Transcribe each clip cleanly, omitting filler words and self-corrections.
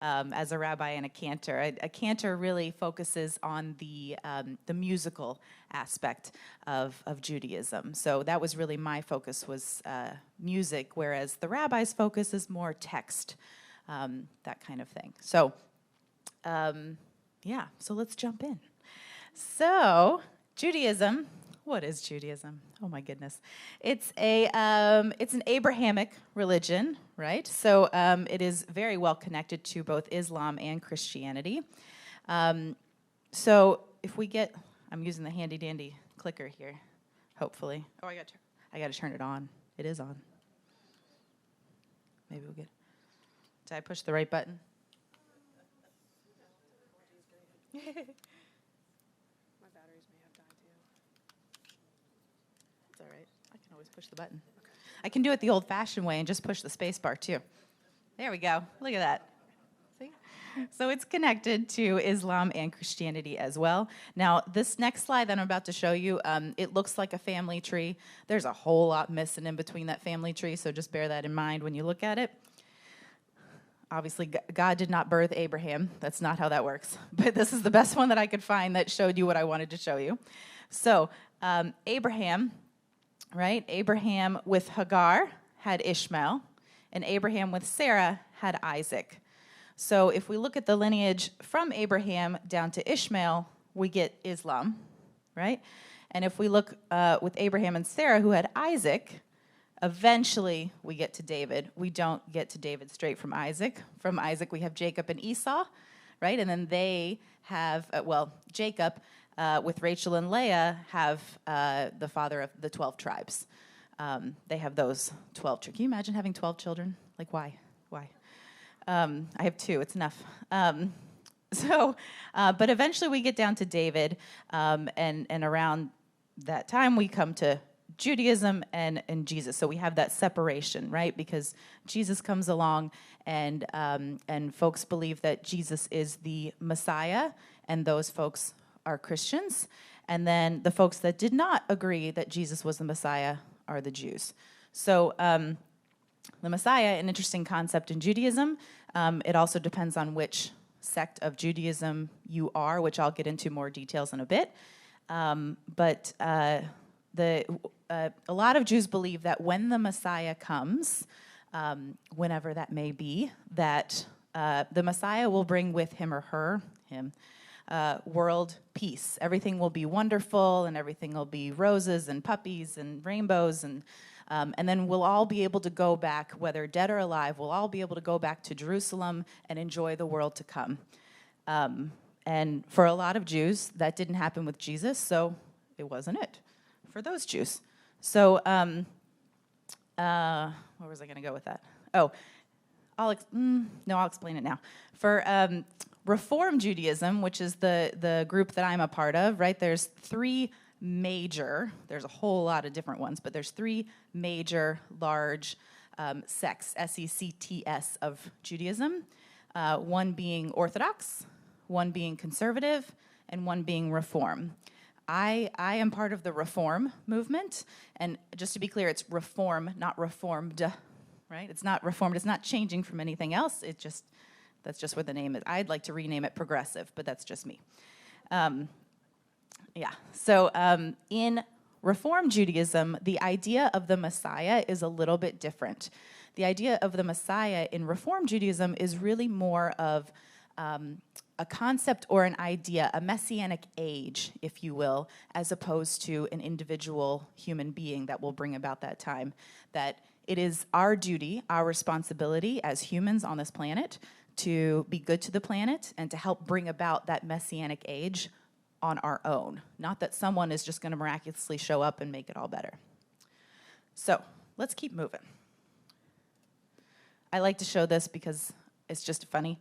as a rabbi and a cantor. A cantor really focuses on the musical aspect of Judaism. So that was really my focus, was music, whereas the rabbi's focus is more text, that kind of thing. So, yeah, so let's jump in. So, Judaism. What is Judaism? Oh my goodness, it's an Abrahamic religion, right? So it is very well connected to both Islam and Christianity. So if we get, I'm using the handy dandy clicker here, hopefully. Oh, I got to turn it on. It is on. Maybe we'll get. Did I push the right button? All right. I can always push the button. Okay. I can do it the old-fashioned way and just push the space bar, too. There we go. Look at that. See? So it's connected to Islam and Christianity as well. Now, this next slide that I'm about to show you, it looks like a family tree. There's a whole lot missing in between that family tree, so just bear that in mind when you look at it. Obviously, God did not birth Abraham. That's not how that works. But this is the best one that I could find that showed you what I wanted to show you. So, Abraham... right? Abraham with Hagar had Ishmael, and Abraham with Sarah had Isaac. So if we look at the lineage from Abraham down to Ishmael, we get Islam, right? And if we look with Abraham and Sarah, who had Isaac, eventually we get to David. We don't get to David straight from Isaac. From Isaac, we have Jacob and Esau, right? And then they have, Jacob... with Rachel and Leah, have the father of the 12 tribes. They have those 12. Can you imagine having 12 children? Like, why? Why? I have 2. It's enough. But eventually we get down to David, and around that time we come to Judaism and Jesus. So we have that separation, right? Because Jesus comes along, and folks believe that Jesus is the Messiah, and those folks are Christians, and then the folks that did not agree that Jesus was the Messiah are the Jews. So the Messiah, an interesting concept in Judaism. It also depends on which sect of Judaism you are, which I'll get into more details in a bit. But a lot of Jews believe that when the Messiah comes, whenever that may be, that the Messiah will bring with him or her, world peace. Everything will be wonderful, and everything will be roses and puppies and rainbows, and then we'll all be able to go back, whether dead or alive, we'll all be able to go back to Jerusalem and enjoy the world to come. And for a lot of Jews, that didn't happen with Jesus, so it wasn't it for those Jews. So, where was I going to go with that? Oh, I'll explain it now. For Reform Judaism, which is the group that I'm a part of, right? There's a whole lot of different ones, but there's 3 major, large sects, S-E-C-T-S, of Judaism. One being Orthodox, one being Conservative, and one being Reform. I am part of the Reform movement, and just to be clear, it's Reform, not Reformed, right? It's not Reformed. It's not changing from anything else. That's just what the name is. I'd like to rename it Progressive, but that's just me. So in Reform Judaism, the idea of the Messiah is a little bit different. The idea of the Messiah in Reform Judaism is really more of a concept or an idea, a messianic age, if you will, as opposed to an individual human being that will bring about that time. That it is our duty, our responsibility as humans on this planet to be good to the planet and to help bring about that messianic age on our own. Not that someone is just going to miraculously show up and make it all better. So let's keep moving. I like to show this because it's just funny.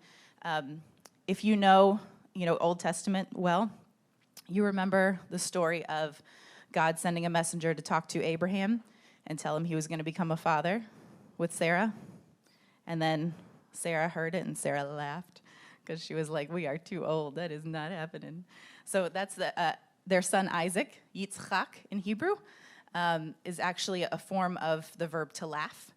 If you know Old Testament well, you remember the story of God sending a messenger to talk to Abraham and tell him he was going to become a father with Sarah. And then Sarah heard it, and Sarah laughed because she was like, "We are too old. That is not happening." So that's their son Isaac, Yitzchak in Hebrew, is actually a form of the verb to laugh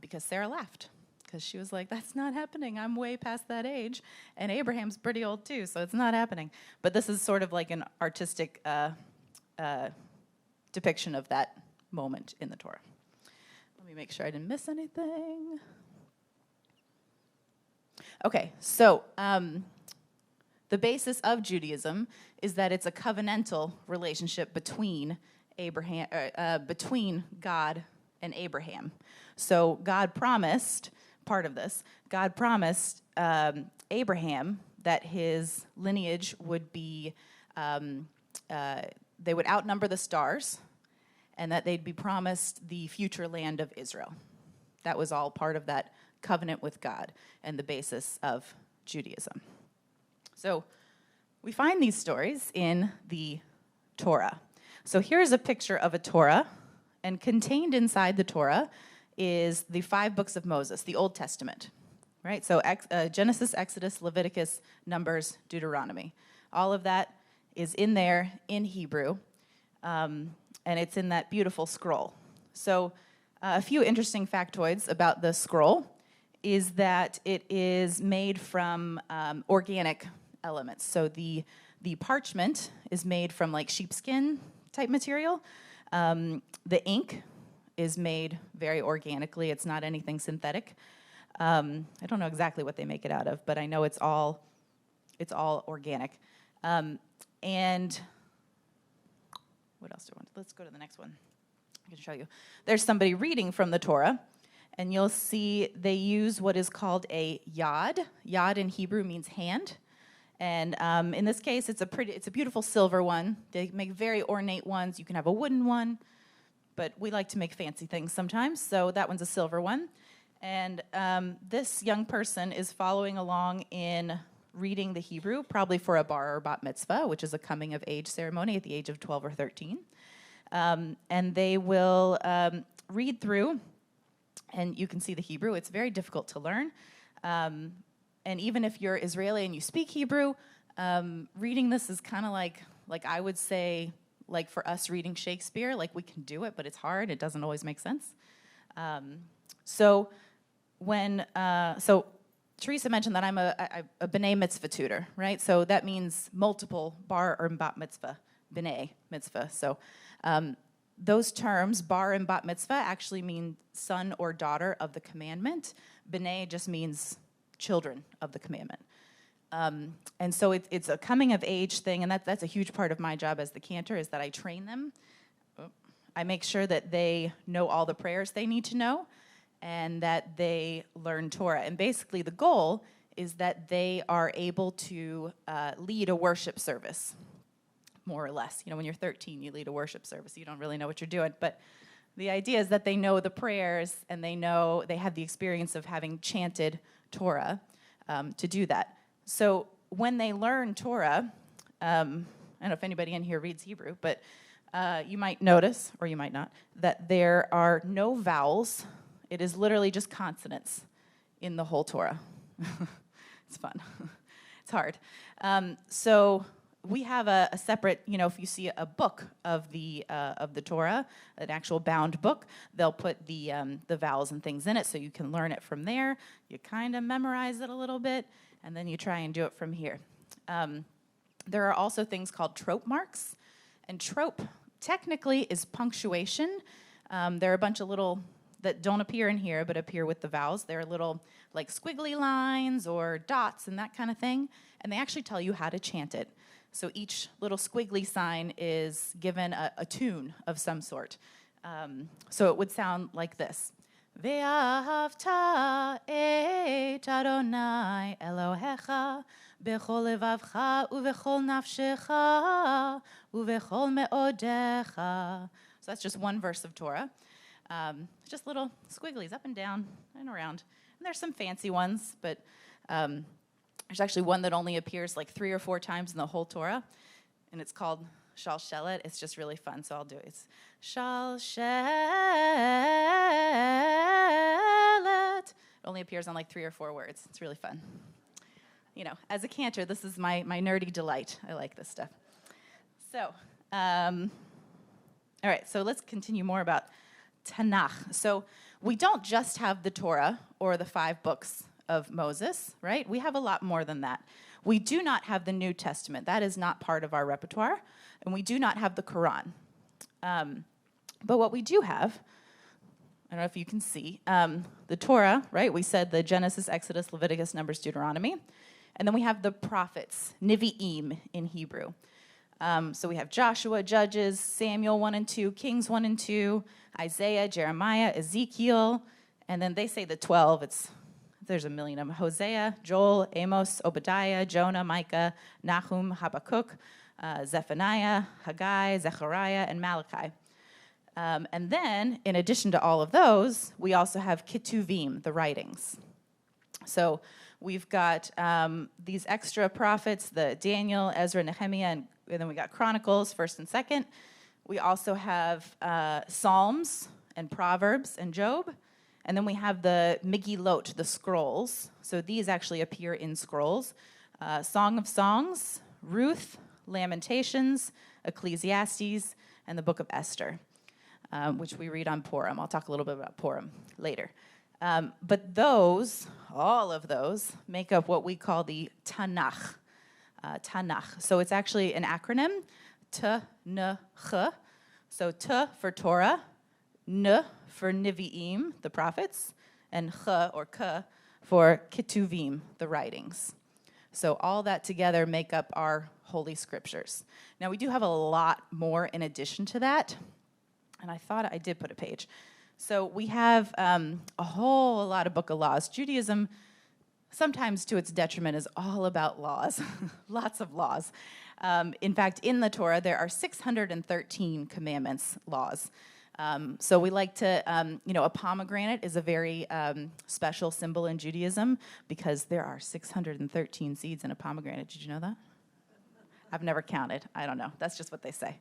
because Sarah laughed. because she was like, that's not happening. I'm way past that age. And Abraham's pretty old too, so it's not happening. But this is sort of like an artistic depiction of that moment in the Torah. Let me make sure I didn't miss anything. Okay, so the basis of Judaism is that it's a covenantal relationship between between God and Abraham. So God promised, part of this, God promised Abraham that his lineage would be, they would outnumber the stars, and that they'd be promised the future land of Israel. That was all part of that covenant with God and the basis of Judaism. So we find these stories in the Torah. So here's a picture of a Torah, and contained inside the Torah is the 5 books of Moses, the Old Testament, right? So Genesis, Exodus, Leviticus, Numbers, Deuteronomy. All of that is in there in Hebrew, and it's in that beautiful scroll. So a few interesting factoids about the scroll is that it is made from organic elements. So the parchment is made from like sheepskin type material. The ink is made very organically. It's not anything synthetic. I don't know exactly what they make it out of, but I know it's all organic. And what else do I want? Let's go to the next one. I can show you. There's somebody reading from the Torah, and you'll see they use what is called a yad. Yad in Hebrew means hand. And in this case, it's a beautiful silver one. They make very ornate ones. You can have a wooden one, but we like to make fancy things sometimes. So that one's a silver one. And this young person is following along in reading the Hebrew, probably for a bar or bat mitzvah, which is a coming of age ceremony at the age of 12 or 13. And they will read through, and you can see the Hebrew. It's very difficult to learn. And even if you're Israeli and you speak Hebrew, reading this is kind of like I would say, like for us reading Shakespeare, like we can do it, but it's hard. It doesn't always make sense. So Teresa mentioned that I'm a b'nai mitzvah tutor, right? So that means multiple bar or bat mitzvah, b'nai mitzvah. So those terms, bar and bat mitzvah, actually mean son or daughter of the commandment. B'nai just means children of the commandment. And so it's a coming of age thing, and that's a huge part of my job as the cantor, is that I train them. I make sure that they know all the prayers they need to know, and that they learn Torah. And basically the goal is that they are able to lead a worship service, more or less. You know, when you're 13, you lead a worship service. You don't really know what you're doing, but the idea is that they know the prayers, and they have the experience of having chanted Torah to do that. So when they learn Torah, I don't know if anybody in here reads Hebrew, but you might notice, or you might not, that there are no vowels. It is literally just consonants in the whole Torah. It's fun. It's hard. So we have a separate, if you see a book of the Torah, an actual bound book, they'll put the vowels and things in it so you can learn it from there. You kind of memorize it a little bit, and then you try and do it from here. There are also things called trope marks, and trope technically is punctuation. There are a bunch of little that don't appear in here but appear with the vowels. They're little like squiggly lines or dots and that kind of thing, and they actually tell you how to chant it. So each little squiggly sign is given a tune of some sort. So it would sound like this. Ve'ahavta et Adonai Elohecha bechol levavcha uvechol nafshecha uvechol me'odecha. So that's just one verse of Torah. Just little squigglies up and down and around. And there's some fancy ones, but there's actually one that only appears like 3 or 4 times in the whole Torah, and it's called Shalshelet. It's just really fun, so I'll do it. It's Shalshelet. It only appears on like 3 or 4 words. It's really fun. As a cantor, this is my nerdy delight. I like this stuff. So, all right, so let's continue more about Tanakh. So we don't just have the Torah or the 5 books of Moses, right? We have a lot more than that. We do not have the New Testament. That is not part of our repertoire. And we do not have the Quran. But what we do have, I don't know if you can see, the Torah, right? We said the Genesis, Exodus, Leviticus, Numbers, Deuteronomy. And then we have the prophets, Nevi'im in Hebrew. So we have Joshua, Judges, Samuel 1 and 2, Kings 1 and 2, Isaiah, Jeremiah, Ezekiel, and then they say the 12. There's a million of them. Hosea, Joel, Amos, Obadiah, Jonah, Micah, Nahum, Habakkuk, Zephaniah, Haggai, Zechariah, and Malachi. And then, in addition to all of those, we also have Ketuvim, the writings. So we've got these extra prophets, the Daniel, Ezra, Nehemiah, and then we got Chronicles, 1st and 2nd. We also have Psalms and Proverbs and Job. And then we have the Megillot, the scrolls. So these actually appear in scrolls. Song of Songs, Ruth, Lamentations, Ecclesiastes, and the Book of Esther, which we read on Purim. I'll talk a little bit about Purim later. But all of those, make up what we call the Tanakh. Tanakh. So it's actually an acronym, T-N-Ch. So T for Torah, N for Nevi'im, the prophets, and Ch or K for Ketuvim, the writings. So all that together make up our Holy Scriptures. Now we do have a lot more in addition to that, and I thought I did put a page. So we have a whole lot of book of laws. Judaism, sometimes to its detriment, is all about laws, lots of laws. In fact, in the Torah, there are 613 commandments, laws. So we like to, a pomegranate is a very special symbol in Judaism because there are 613 seeds in a pomegranate. Did you know that? I've never counted. I don't know. That's just what they say.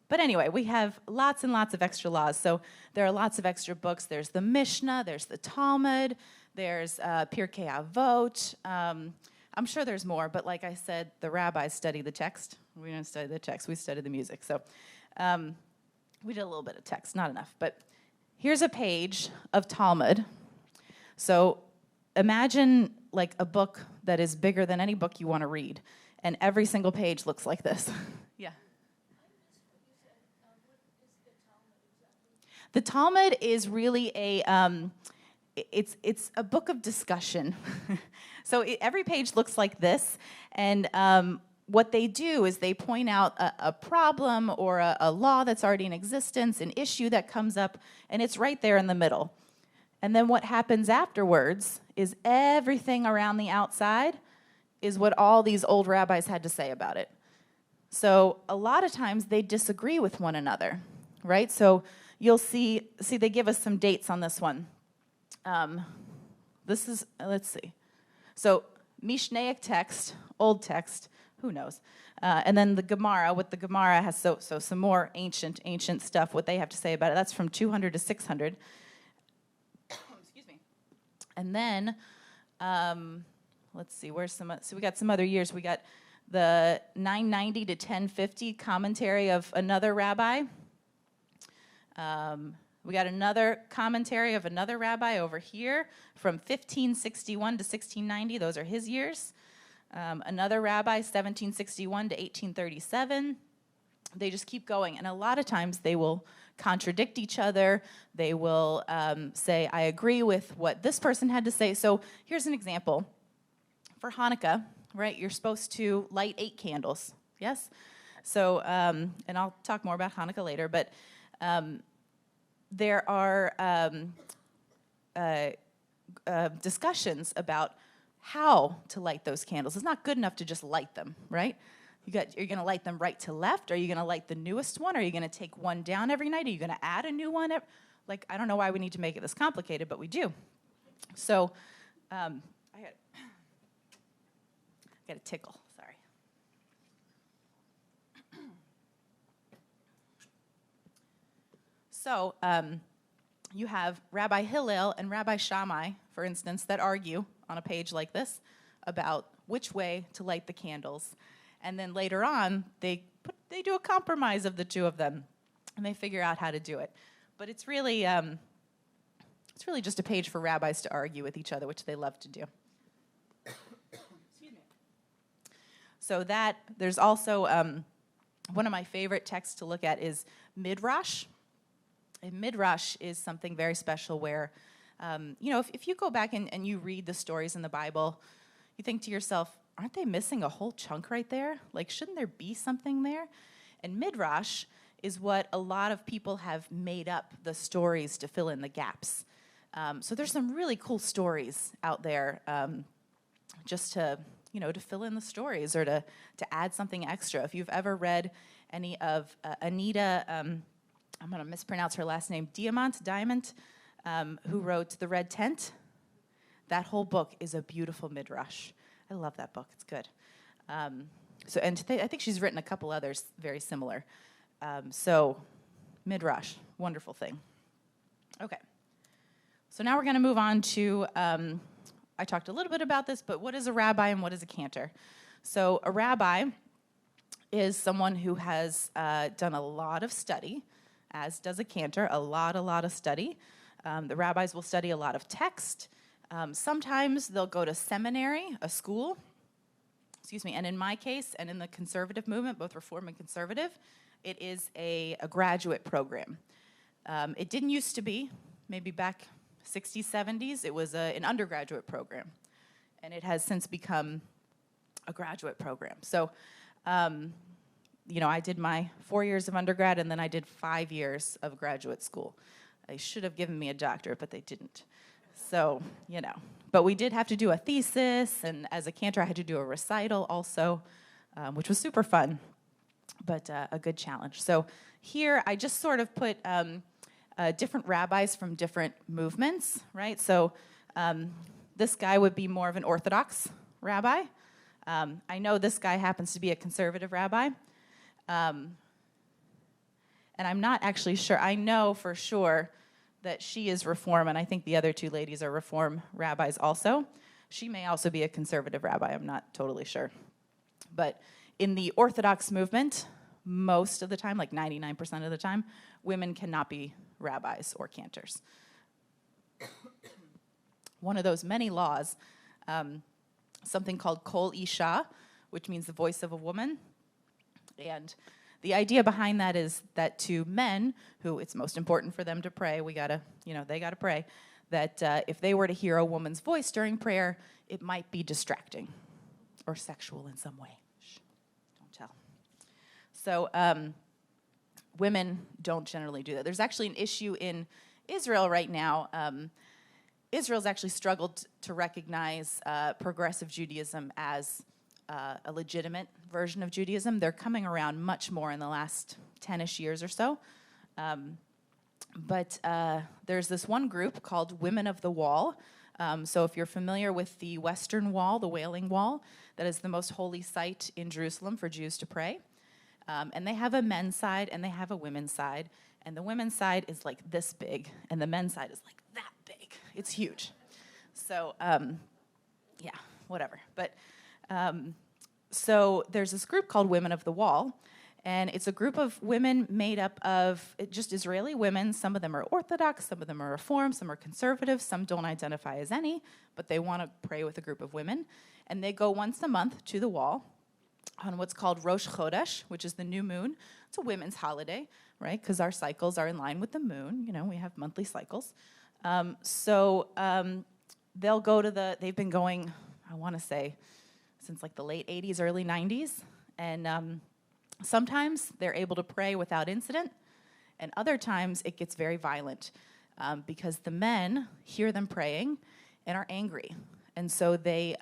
But anyway, we have lots and lots of extra laws. So there are lots of extra books. There's the Mishnah. There's the Talmud. There's Pirkei Avot. I'm sure there's more, but like I said, the rabbis study the text. We don't study the text. We study the music. So we did a little bit of text, not enough. But here's a page of Talmud. So imagine like a book that is bigger than any book you want to read. And every single page looks like this. Yeah. The Talmud is really it's a book of discussion. So every page looks like this, and what they do is they point out a problem or a law that's already in existence, an issue that comes up, and it's right there in the middle. And then what happens afterwards is everything around the outside is what all these old rabbis had to say about it. So a lot of times they disagree with one another, right? So you'll see they give us some dates on this one. This is, let's see. So Mishnaic text, old text, who knows? And then the Gemara, what the Gemara has, so some more ancient stuff, what they have to say about it. That's from 200 to 600. Excuse me. And then, let's see, so we got some other years. We got the 990 to 1050 commentary of another rabbi. We got another commentary of another rabbi over here from 1561 to 1690. Those are his years. Another rabbi, 1761 to 1837. They just keep going. And a lot of times they will contradict each other. They will say, I agree with what this person had to say. So here's an example. For Hanukkah, right, you're supposed to light 8 candles, yes? So, and I'll talk more about Hanukkah later, but there are discussions about how to light those candles. It's not good enough to just light them, right? You're going to light them right to left? Are you going to light the newest one? Are you going to take one down every night? Are you going to add a new one? I don't know why we need to make it this complicated, but we do. So I got a tickle, sorry. So you have Rabbi Hillel and Rabbi Shammai, for instance, that argue on a page like this about which way to light the candles. And then later on, they do a compromise of the two of them, and they figure out how to do it. But it's really, It's really just a page for rabbis to argue with each other, which they love to do. Excuse me. So there's also one of my favorite texts to look at is Midrash. And Midrash is something very special where, if you go back and you read the stories in the Bible, you think to yourself, aren't they missing a whole chunk right there? Like, shouldn't there be something there? And Midrash is what a lot of people have made up the stories to fill in the gaps. So there's some really cool stories out there just to fill in the stories or to add something extra. If you've ever read any of Anita, I'm going to mispronounce her last name, Diamant, who wrote The Red Tent, that whole book is a beautiful midrash. I love that book. It's good. I think she's written a couple others very similar. So midrash, wonderful thing. Okay. So now we're going to move on to, I talked a little bit about this, but what is a rabbi and what is a cantor? So a rabbi is someone who has done a lot of study, as does a cantor, a lot of study. The rabbis will study a lot of text. Sometimes they'll go to seminary, a school, and in my case, and in the conservative movement, both Reform and Conservative, it is a graduate program. It didn't used to be, maybe back 60s, 70s, it was an undergraduate program, and it has since become a graduate program. So, I did my 4 years of undergrad, and then I did 5 years of graduate school. They should have given me a doctorate, but they didn't. So, but we did have to do a thesis, and as a cantor, I had to do a recital also, which was super fun, but a good challenge. So here, I just sort of put different rabbis from different movements, right? So this guy would be more of an Orthodox rabbi. I know this guy happens to be a conservative rabbi. And I'm not actually sure. I know for sure that she is Reform, and I think the other two ladies are Reform rabbis also. She may also be a conservative rabbi. I'm not totally sure. But in the Orthodox movement, most of the time, like 99% of the time, women cannot be rabbis or cantors. One of those many laws, something called Kol Isha, which means the voice of a woman. And the idea behind that is that to men, who it's most important for them to pray, they gotta pray, that if they were to hear a woman's voice during prayer, it might be distracting or sexual in some way. Shh, don't tell. So women don't generally do that. There's actually an issue in Israel right now. Israel's actually struggled to recognize progressive Judaism as a legitimate version of Judaism. They're coming around much more in the last 10-ish years or so. But there's this one group called Women of the Wall. So if you're familiar with the Western Wall, the Wailing Wall, that is the most holy site in Jerusalem for Jews to pray. And they have a men's side and they have a women's side. And the women's side is like this big, and the men's side is like that big. It's huge. So, whatever. But so there's this group called Women of the Wall, and it's a group of women made up of just Israeli women. Some of them are Orthodox, some of them are Reform, some are conservative, some don't identify as any, but they want to pray with a group of women. And they go once a month to the wall on what's called Rosh Chodesh, which is the new moon. It's a women's holiday, right? Because our cycles are in line with the moon. We have monthly cycles. They'll go to they've been going, I want to say, since like the late 80s, early 90s. And sometimes they're able to pray without incident. And other times it gets very violent because the men hear them praying and are angry. And so they've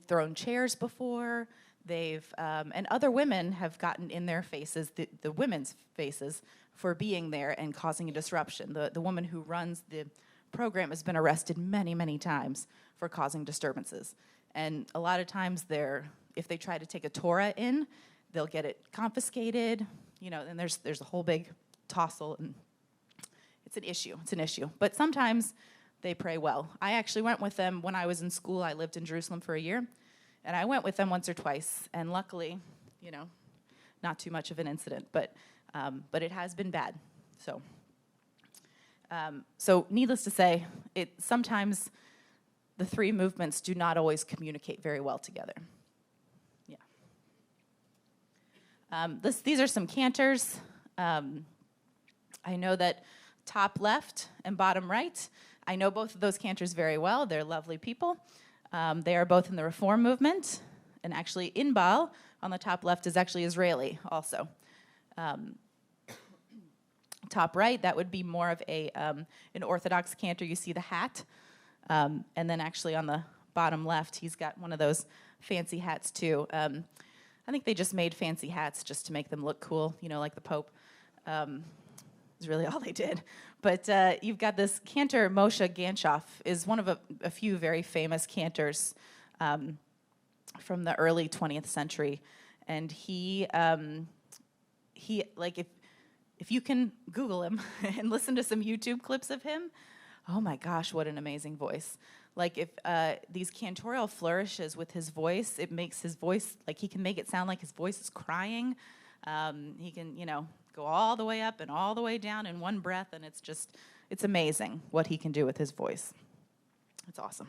thrown chairs before. And other women have gotten in their faces, the women's faces, for being there and causing a disruption. The woman who runs the program has been arrested many, many times for causing disturbances. And a lot of times if they try to take a Torah in, they'll get it confiscated, and there's a whole big tussle, and it's an issue. But sometimes they pray well. I actually went with them when I was in school. I lived in Jerusalem for a year, and I went with them once or twice, and luckily, not too much of an incident, but it has been bad. So So needless to say, sometimes the three movements do not always communicate very well together. Yeah. These are some cantors. I know that top left and bottom right, I know both of those cantors very well. They're lovely people. They are both in the Reform movement. And actually, Inbal on the top left is actually Israeli also. Top right, that would be more of an Orthodox cantor. You see the hat. And then actually on the bottom left, he's got one of those fancy hats too. I think they just made fancy hats just to make them look cool, like the Pope. Is really all they did. But you've got this cantor, Moshe Ganshoff, is one of a few very famous cantors from the early 20th century. And he if you can Google him and listen to some YouTube clips of him, oh my gosh, what an amazing voice. Like if these cantorial flourishes with his voice, it makes his voice, like he can make it sound like his voice is crying. He can, go all the way up and all the way down in one breath, and it's amazing what he can do with his voice. It's awesome.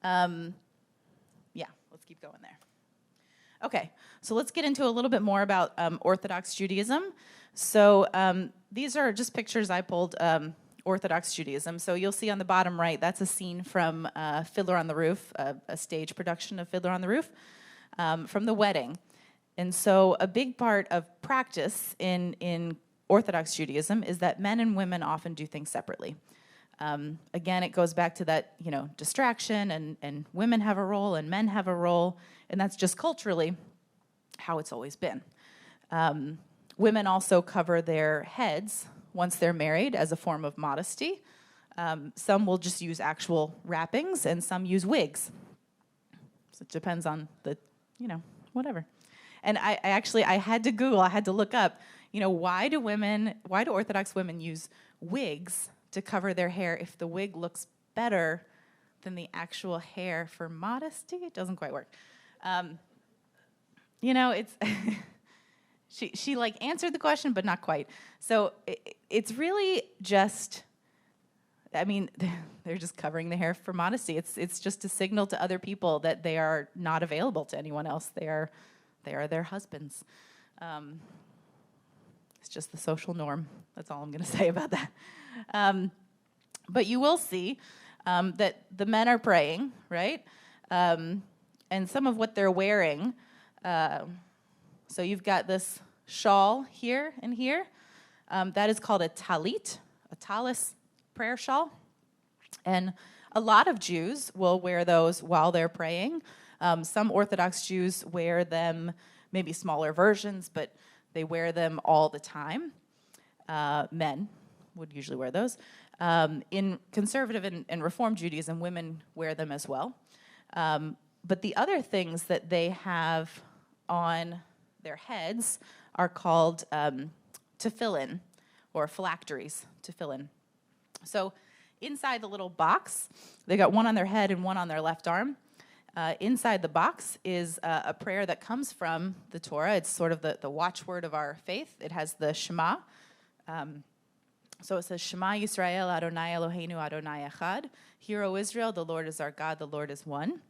Yeah, let's keep going there. Okay, so let's get into a little bit more about Orthodox Judaism. So these are just pictures I pulled, Orthodox Judaism. So you'll see on the bottom right, that's a scene from Fiddler on the Roof, a stage production of Fiddler on the Roof, from the wedding. And so a big part of practice in Orthodox Judaism is that men and women often do things separately. Again, it goes back to that, distraction, and women have a role and men have a role, and that's just culturally how it's always been. Women also cover their heads once they're married as a form of modesty. Some will just use actual wrappings, and some use wigs. So it depends on the, whatever. And I had to Google, I had to look up, why do Orthodox women use wigs to cover their hair if the wig looks better than the actual hair for modesty? It doesn't quite work. It's she answered the question, but not quite. So it's really just, they're just covering the hair for modesty. It's just a signal to other people that they are not available to anyone else. They are their husbands. It's just the social norm. That's all I'm going to say about that. But you will see that the men are praying, right? And some of what they're wearing. So you've got this shawl here and here. That is called a talit, a talis prayer shawl. And a lot of Jews will wear those while they're praying. Some Orthodox Jews wear them, maybe smaller versions, but they wear them all the time. Men would usually wear those. In conservative and Reform Judaism, women wear them as well. But the other things that they have on their heads are called tefillin, or phylacteries, tefillin. So inside the little box, they got one on their head and one on their left arm. Inside the box is a prayer that comes from the Torah. It's sort of the watchword of our faith. It has the Shema. So it says, Shema Yisrael, Adonai Eloheinu, Adonai Echad. Hear, O Israel, the Lord is our God, the Lord is one.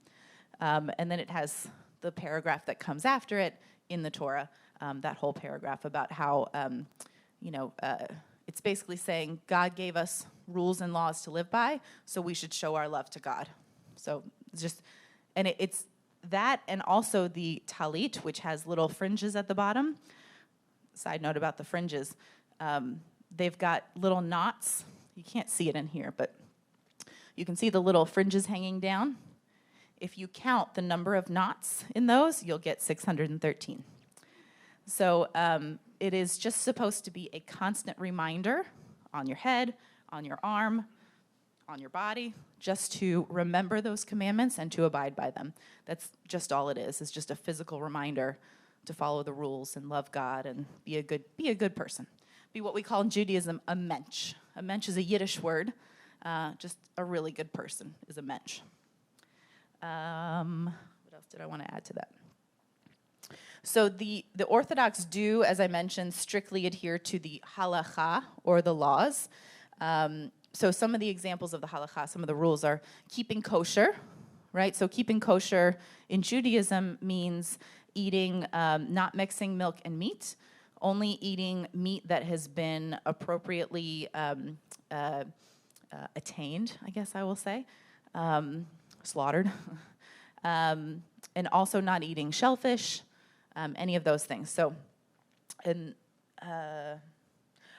And then it has the paragraph that comes after it in the Torah, that whole paragraph about how, it's basically saying God gave us rules and laws to live by, so we should show our love to God. So it's that, and also the talit, which has little fringes at the bottom. Side note about the fringes. They've got little knots. You can't see it in here, but you can see the little fringes hanging down. If you count the number of knots in those, you'll get 613. So it is just supposed to be a constant reminder on your head, on your arm, on your body, just to remember those commandments and to abide by them. That's just all it is. It's just a physical reminder to follow the rules and love God and be a good person. Be what we call in Judaism a mensch. A mensch is a Yiddish word. Just a really good person is a mensch. What else did I want to add to that? So the Orthodox do, as I mentioned, strictly adhere to the halacha, or the laws. So some of the examples of the halakha, some of the rules are keeping kosher, right? So keeping kosher in Judaism means eating, not mixing milk and meat, only eating meat that has been appropriately attained, I guess I will say, slaughtered, and also not eating shellfish, any of those things. So, and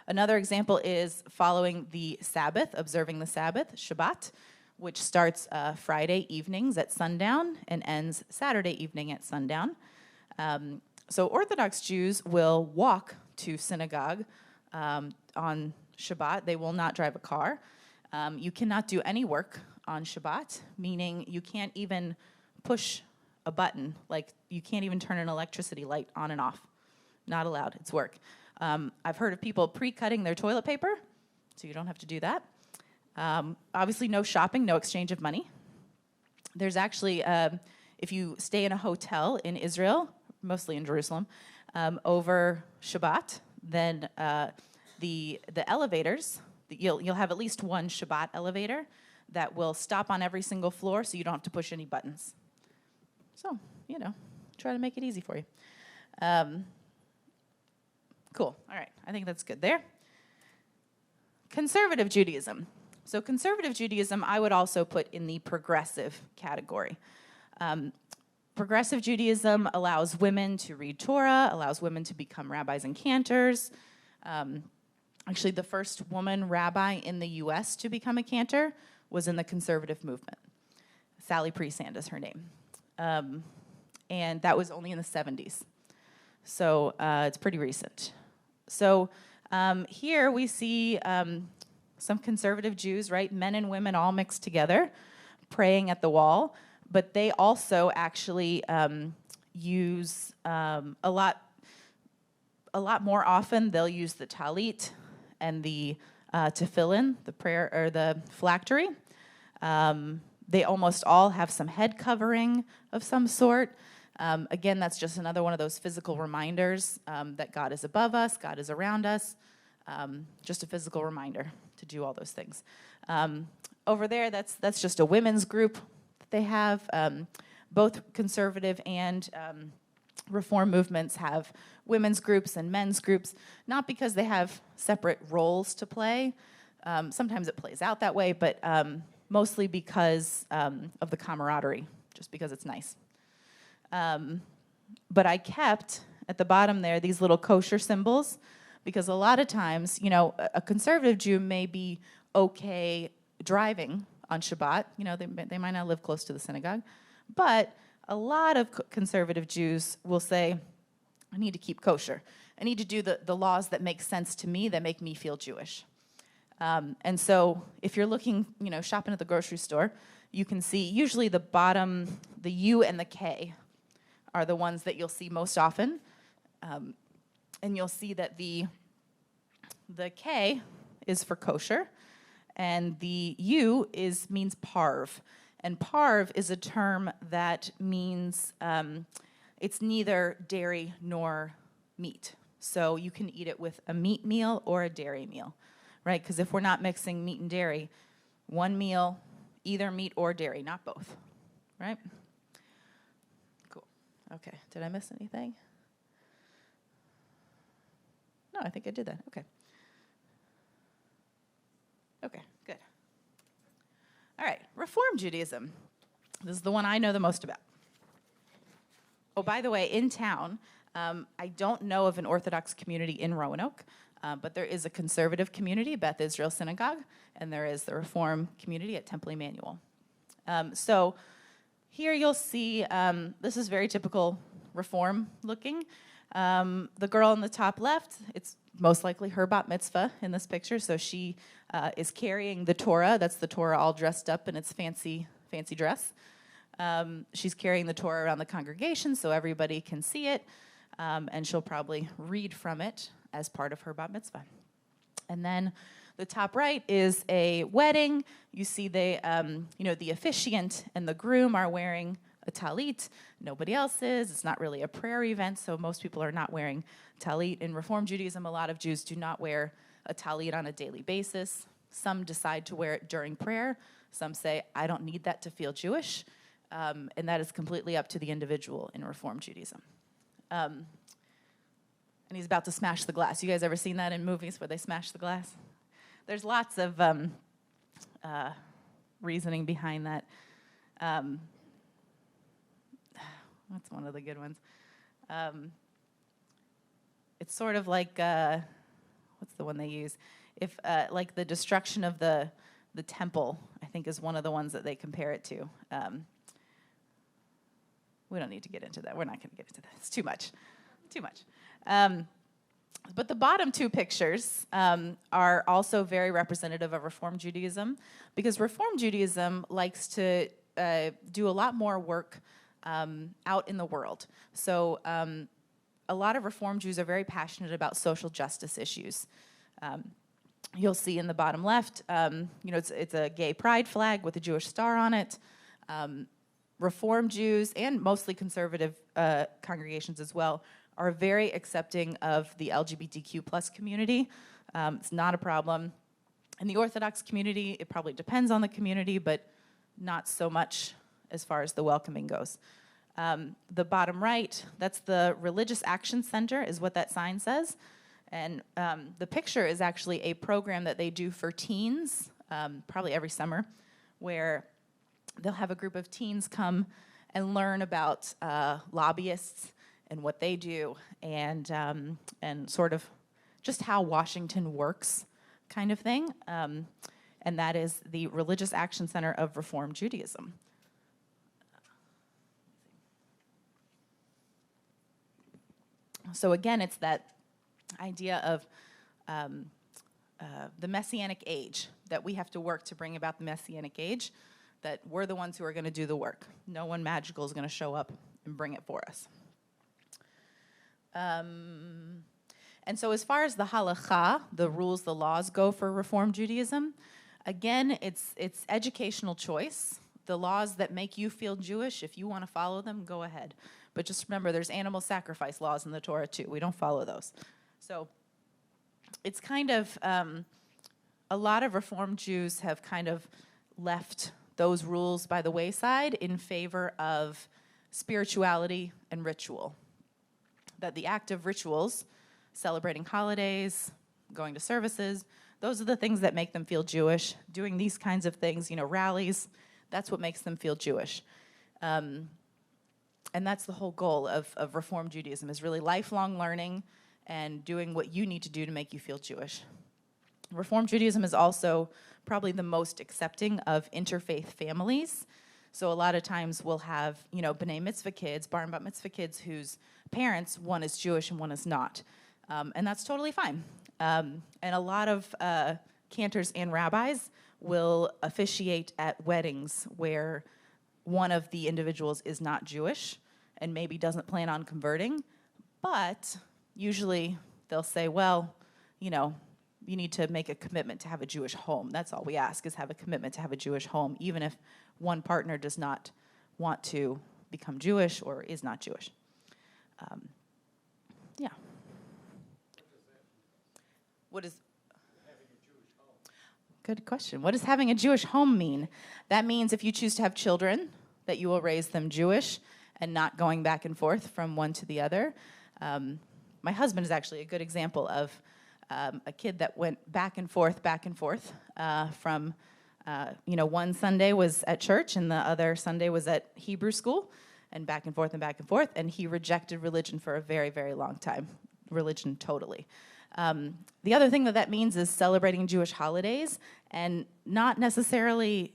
another example is following the Sabbath, observing the Sabbath, Shabbat, which starts Friday evenings at sundown and ends Saturday evening at sundown. So Orthodox Jews will walk to synagogue on Shabbat. They will not drive a car. You cannot do any work on Shabbat, meaning you can't even push a button. Like, you can't even turn an electricity light on and off. Not allowed. It's work. I've heard of people pre-cutting their toilet paper, so you don't have to do that. Obviously, no shopping, no exchange of money. There's actually, if you stay in a hotel in Israel, mostly in Jerusalem, over Shabbat, then the elevators, you'll have at least one Shabbat elevator that will stop on every single floor, so you don't have to push any buttons. So, try to make it easy for you. Cool. All right. I think that's good there. Conservative Judaism. So conservative Judaism, I would also put in the progressive category. Progressive Judaism allows women to read Torah, allows women to become rabbis and cantors. Actually, the first woman rabbi in the U.S. to become a cantor was in the conservative movement. Sally Priesand is her name. And that was only in the 70s. So it's pretty recent. So here we see some conservative Jews, right? Men and women all mixed together, praying at the wall. But they also actually use a lot more often. They'll use the talit and the tefillin, the prayer or the phylactery. They almost all have some head covering of some sort. Again, that's just another one of those physical reminders that God is above us, God is around us. Just a physical reminder to do all those things. Over there, that's just a women's group that they have. Both conservative and reform movements have women's groups and men's groups, not because they have separate roles to play. Sometimes it plays out that way, but mostly because of the camaraderie, just because it's nice. But I kept, at the bottom there, these little kosher symbols, because a lot of times, a conservative Jew may be okay driving on Shabbat. They might not live close to the synagogue. But a lot of conservative Jews will say, I need to keep kosher. I need to do the laws that make sense to me, that make me feel Jewish. And so if you're looking, shopping at the grocery store, you can see usually the bottom, the U and the K are the ones that you'll see most often. And you'll see that the K is for kosher, and the U means parv. And parv is a term that means it's neither dairy nor meat. So you can eat it with a meat meal or a dairy meal, right? Because if we're not mixing meat and dairy, one meal, either meat or dairy, not both, right? Cool. Okay, did I miss anything? No, I think I did that. Okay. Okay, good. All right, Reform Judaism. This is the one I know the most about. Oh, by the way, in town, I don't know of an Orthodox community in Roanoke, but there is a conservative community, Beth Israel Synagogue, and there is the Reform community at Temple Emmanuel. So here you'll see, this is very typical Reform looking. The girl on the top left, it's most likely her bat mitzvah in this picture, so she is carrying the Torah. That's the Torah all dressed up in its fancy dress. She's carrying the Torah around the congregation so everybody can see it, and she'll probably read from it as part of her bat mitzvah. And then the top right is a wedding. You see the officiant and the groom are wearing a talit. Nobody else is. It's not really a prayer event, so most people are not wearing talit. In Reform Judaism, a lot of Jews do not wear a talit on a daily basis. Some decide to wear it during prayer. Some say, I don't need that to feel Jewish. And that is completely up to the individual in Reform Judaism. And he's about to smash the glass. You guys ever seen that in movies where they smash the glass? There's lots of reasoning behind that. That's one of the good ones. It's sort of like, what's the one they use? If like the destruction of the temple, I think is one of the ones that they compare it to. We don't need to get into that. We're not going to get into that. It's too much. But the bottom two pictures are also very representative of Reform Judaism, because Reform Judaism likes to do a lot more work out in the world. So a lot of Reform Jews are very passionate about social justice issues. You'll see in the bottom left, it's a gay pride flag with a Jewish star on it. Reform Jews, and mostly conservative congregations as well, are very accepting of the LGBTQ plus community. It's not a problem. In the Orthodox community, it probably depends on the community, but not so much as far as the welcoming goes. The bottom right, that's the Religious Action Center, is what that sign says. And the picture is actually a program that they do for teens, probably every summer, where they'll have a group of teens come and learn about lobbyists and what they do, and sort of just how Washington works, kind of thing. And that is the Religious Action Center of Reform Judaism. So again, it's that idea of the Messianic age, that we have to work to bring about the Messianic age, that we're the ones who are going to do the work. No one magical is going to show up and bring it for us. And so as far as the halakha, the rules, the laws go for Reform Judaism, again, it's educational choice. The laws that make you feel Jewish, if you want to follow them, go ahead. But just remember, there's animal sacrifice laws in the Torah too. We don't follow those. So it's kind of, a lot of Reform Jews have kind of left those rules by the wayside in favor of spirituality and ritual. That the active rituals, celebrating holidays, going to services, those are the things that make them feel Jewish. Doing these kinds of things, rallies, that's what makes them feel Jewish. And that's the whole goal of Reform Judaism, is really lifelong learning and doing what you need to do to make you feel Jewish. Reform Judaism is also probably the most accepting of interfaith families. So a lot of times we'll have, B'nai Mitzvah kids, Bar and Bat Mitzvah kids whose parents, one is Jewish and one is not. And that's totally fine. And a lot of cantors and rabbis will officiate at weddings where one of the individuals is not Jewish and maybe doesn't plan on converting, but usually they'll say, well, you need to make a commitment to have a Jewish home. That's all we ask, is have a commitment to have a Jewish home, even if one partner does not want to become Jewish or is not Jewish. Yeah. What is having a Jewish home? Good question. What does having a Jewish home mean? That means if you choose to have children, that you will raise them Jewish and not going back and forth from one to the other. My husband is actually a good example of a kid that went back and forth from, one Sunday was at church and the other Sunday was at Hebrew school, and back and forth, and he rejected religion for a very, very long time, religion totally. The other thing that means is celebrating Jewish holidays, and not necessarily,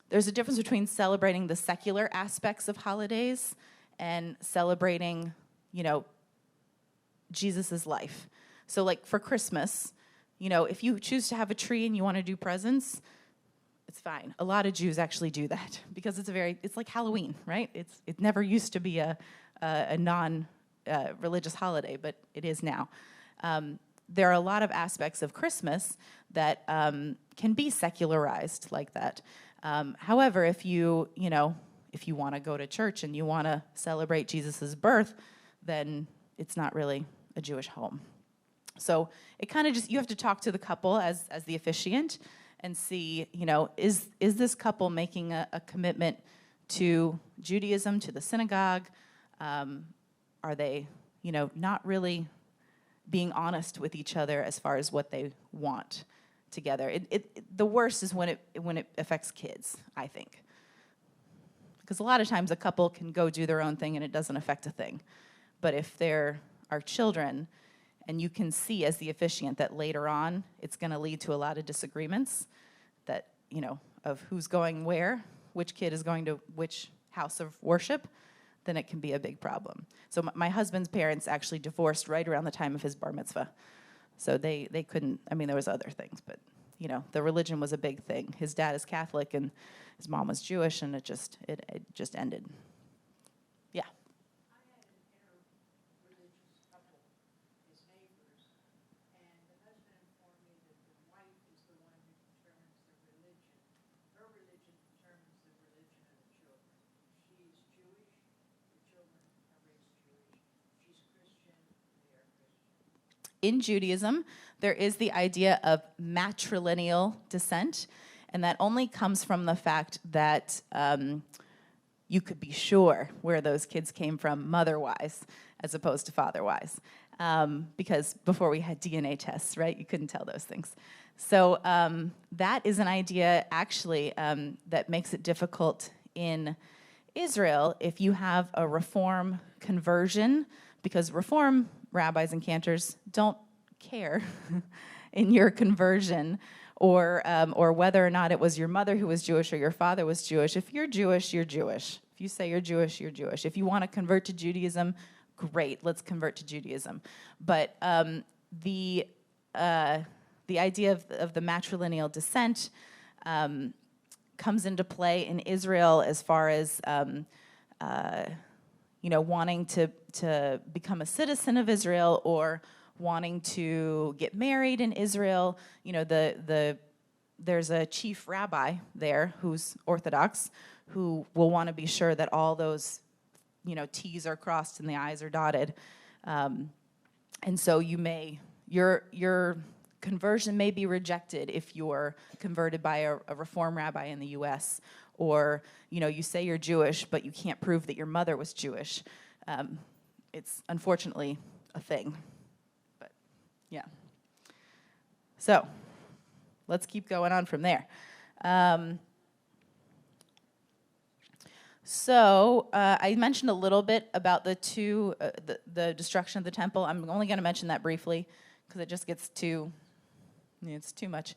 there's a difference between celebrating the secular aspects of holidays and celebrating, Jesus's life. So like for Christmas, if you choose to have a tree and you want to do presents, it's fine. A lot of Jews actually do that because it's like Halloween, right? It never used to be a non-religious holiday, but it is now. There are a lot of aspects of Christmas that can be secularized like that. However, if you want to go to church and you want to celebrate Jesus's birth, then it's not really a Jewish home. So it kind of just, you have to talk to the couple as the officiant and see, is this couple making a commitment to Judaism, to the synagogue? Are they, not really being honest with each other as far as what they want together? The worst is when it affects kids, I think. Because a lot of times a couple can go do their own thing and it doesn't affect a thing. But if there are children, and you can see as the officiant that later on it's going to lead to a lot of disagreements that, of who's going where, which kid is going to which house of worship, then it can be a big problem. So my husband's parents actually divorced right around the time of his bar mitzvah. So they couldn't, there was other things, but, the religion was a big thing. His dad is Catholic and his mom was Jewish, and it just ended. Yeah. In Judaism, there is the idea of matrilineal descent, and that only comes from the fact that you could be sure where those kids came from mother-wise as opposed to father-wise. Because before we had DNA tests, right, you couldn't tell those things. So that is an idea, actually, that makes it difficult in Israel if you have a Reform conversion, because Reform rabbis and cantors don't care in your conversion or whether or not it was your mother who was Jewish or your father was Jewish. If you're Jewish, you're Jewish. If you say you're Jewish, you're Jewish. If you want to convert to Judaism, great, let's convert to Judaism. But the idea of the matrilineal descent comes into play in Israel as far as wanting to become a citizen of Israel or wanting to get married in Israel. There's a chief rabbi there who's Orthodox who will want to be sure that all those T's are crossed and the I's are dotted. And so your conversion may be rejected if you're converted by a Reform rabbi in the U.S., or you say you're Jewish, but you can't prove that your mother was Jewish. It's unfortunately a thing. But yeah. So let's keep going on from there. I mentioned a little bit about the destruction of the temple. I'm only going to mention that briefly because it just gets too much.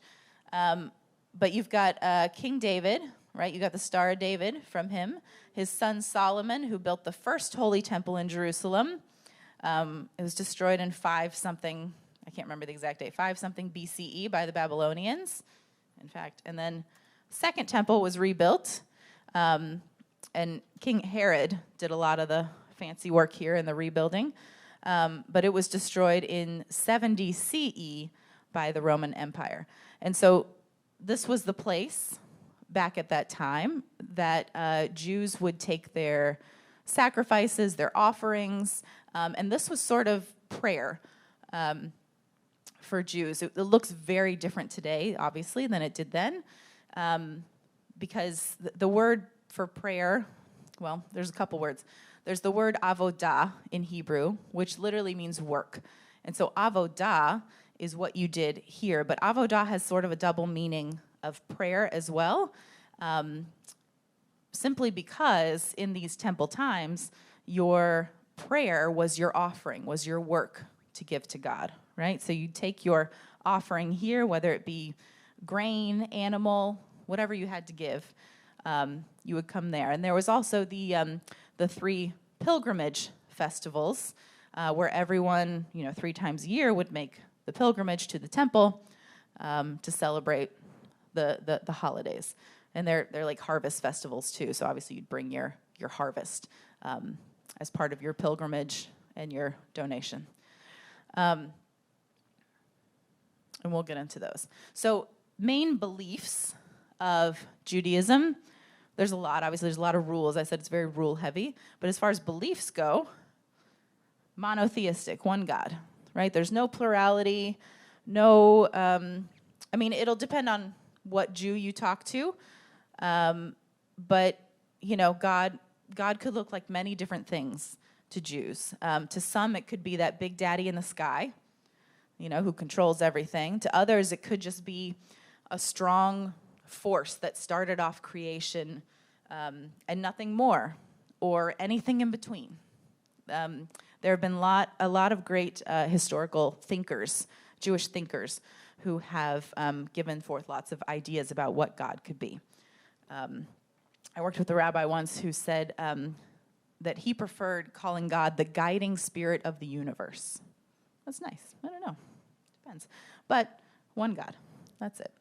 But you've got King David, right? You got the Star of David from him. His son Solomon, who built the first holy temple in Jerusalem. It was destroyed in 5-something, I can't remember the exact date, 5-something BCE by the Babylonians, in fact. And then second temple was rebuilt. And King Herod did a lot of the fancy work here in the rebuilding. But it was destroyed in 70 CE by the Roman Empire. And so this was the place back at that time that Jews would take their sacrifices, their offerings, and this was sort of prayer for Jews. It looks very different today, obviously, than it did then, because the word for prayer, well, there's a couple words. There's the word avodah in Hebrew, which literally means work. And so avodah is what you did here, but avodah has sort of a double meaning of prayer as well, simply because in these temple times, your prayer was your offering, was your work to give to God, right? So you take your offering here, whether it be grain, animal, whatever you had to give, you would come there. And there was also the 3 pilgrimage festivals where everyone, 3 times a year would make the pilgrimage to the temple to celebrate the holidays. And they're like harvest festivals too. So obviously you'd bring your harvest as part of your pilgrimage and your donation. And we'll get into those. So main beliefs of Judaism, there's a lot. Obviously, there's a lot of rules. I said it's very rule heavy. But as far as beliefs go, monotheistic, one God, right? There's no plurality, no, it'll depend on what Jew you talk to, but, God could look like many different things to Jews. To some, it could be that big daddy in the sky, who controls everything. To others, it could just be a strong force that started off creation and nothing more, or anything in between. There have been a lot of great historical thinkers, Jewish thinkers, who have given forth lots of ideas about what God could be. I worked with a rabbi once who said that he preferred calling God the guiding spirit of the universe. That's nice. I don't know. Depends. But one God. That's it.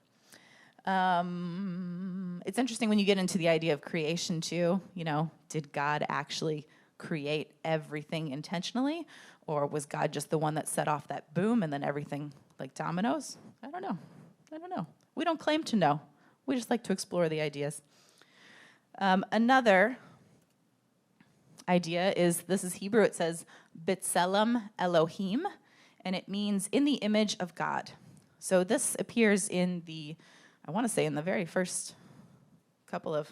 It's interesting when you get into the idea of creation, too. Did God actually create everything intentionally? Or was God just the one that set off that boom and then everything like dominoes? I don't know. We don't claim to know. We just like to explore the ideas. Another idea this is Hebrew. It says, B'Tselem Elohim, and it means in the image of God. So this appears in the very first couple of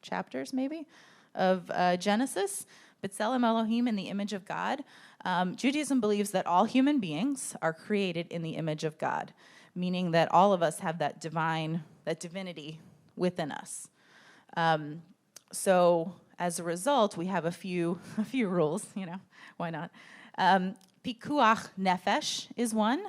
chapters, maybe, of Genesis. B'Tselem Elohim, in the image of God. Judaism believes that all human beings are created in the image of God, meaning that all of us have that divinity within us. So as a result, we have a few rules, why not? Pikuach nefesh is one.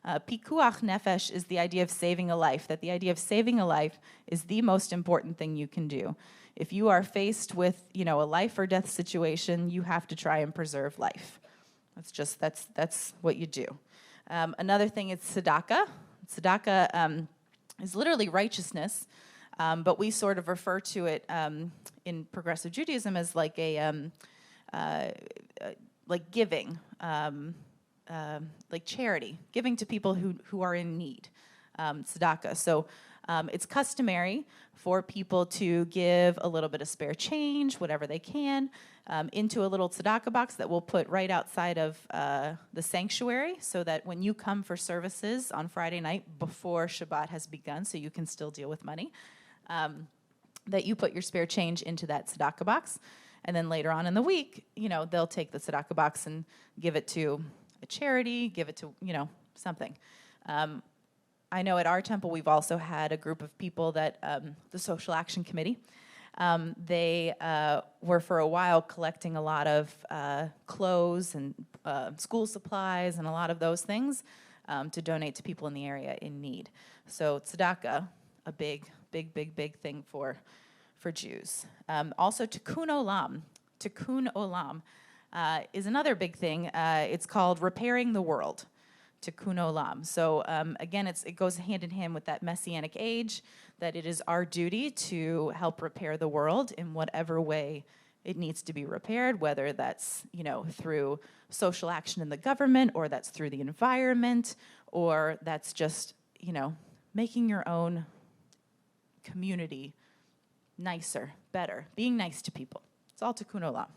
Pikuach nefesh is the idea of saving a life, that the idea of saving a life is the most important thing you can do. If you are faced with, a life or death situation, you have to try and preserve life. That's what you do. Another thing is tzedakah. Tzedakah is literally righteousness, but we sort of refer to it in progressive Judaism as like like giving, like charity, giving to people who are in need, tzedakah. So it's customary for people to give a little bit of spare change, whatever they can, into a little tzedakah box that we'll put right outside of the sanctuary, so that when you come for services on Friday night before Shabbat has begun, so you can still deal with money, that you put your spare change into that tzedakah box. And then later on in the week, they'll take the tzedakah box and give it to a charity, give it to, something. I know at our temple we've also had a group of people that, the Social Action Committee, they were for a while collecting a lot of clothes and school supplies and a lot of those things to donate to people in the area in need. So tzedakah, a big thing for Jews. Also, tikkun olam. Tikkun olam is another big thing. It's called repairing the world. Tikkun olam. So again, it goes hand in hand with that messianic age, that it is our duty to help repair the world in whatever way it needs to be repaired, whether that's through social action in the government, or that's through the environment, or that's just making your own community nicer, better, being nice to people. It's all tikkun olam.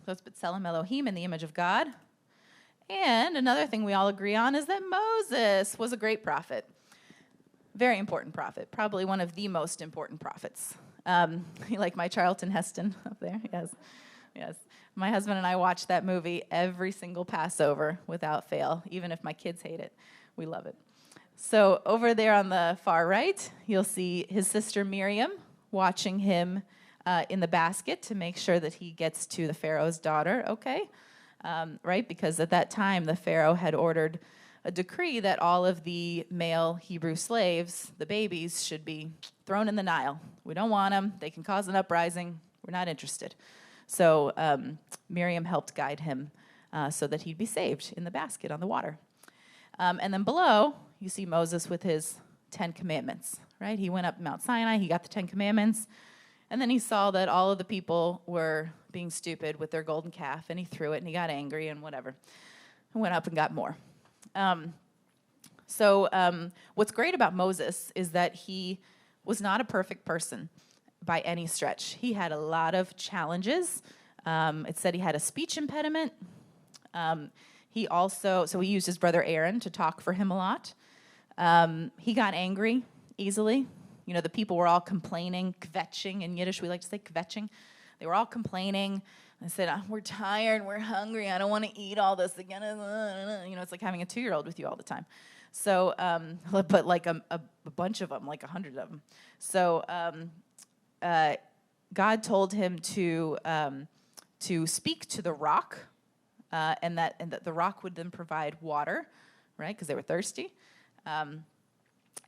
So it's B'Tselem Elohim, in the image of God. And another thing we all agree on is that Moses was a great prophet. Very important prophet, probably one of the most important prophets. You like my Charlton Heston up there? Yes. My husband and I watch that movie every single Passover without fail, even if my kids hate it. We love it. So over there on the far right, you'll see his sister Miriam watching him in the basket to make sure that he gets to the Pharaoh's daughter, okay? Right? Because at that time, the Pharaoh had ordered a decree that all of the male Hebrew slaves, the babies, should be thrown in the Nile. We don't want them. They can cause an uprising. We're not interested. So Miriam helped guide him so that he'd be saved in the basket on the water. And then below, you see Moses with his 10 commandments, right? He went up Mount Sinai, he got the 10 commandments, and then he saw that all of the people were being stupid with their golden calf, and he threw it, and he got angry, and whatever. And went up and got more. What's great about Moses is that he was not a perfect person by any stretch. He had a lot of challenges. It said he had a speech impediment. He used his brother Aaron to talk for him a lot. He got angry easily. The people were all complaining, kvetching. In Yiddish, we like to say kvetching. They were all complaining. They said, we're tired, we're hungry, I don't want to eat all this again. It's like having a 2-year-old with you all the time. So, but like a bunch of them, like 100 of them. So God told him to speak to the rock, and that the rock would then provide water, right? Because they were thirsty. And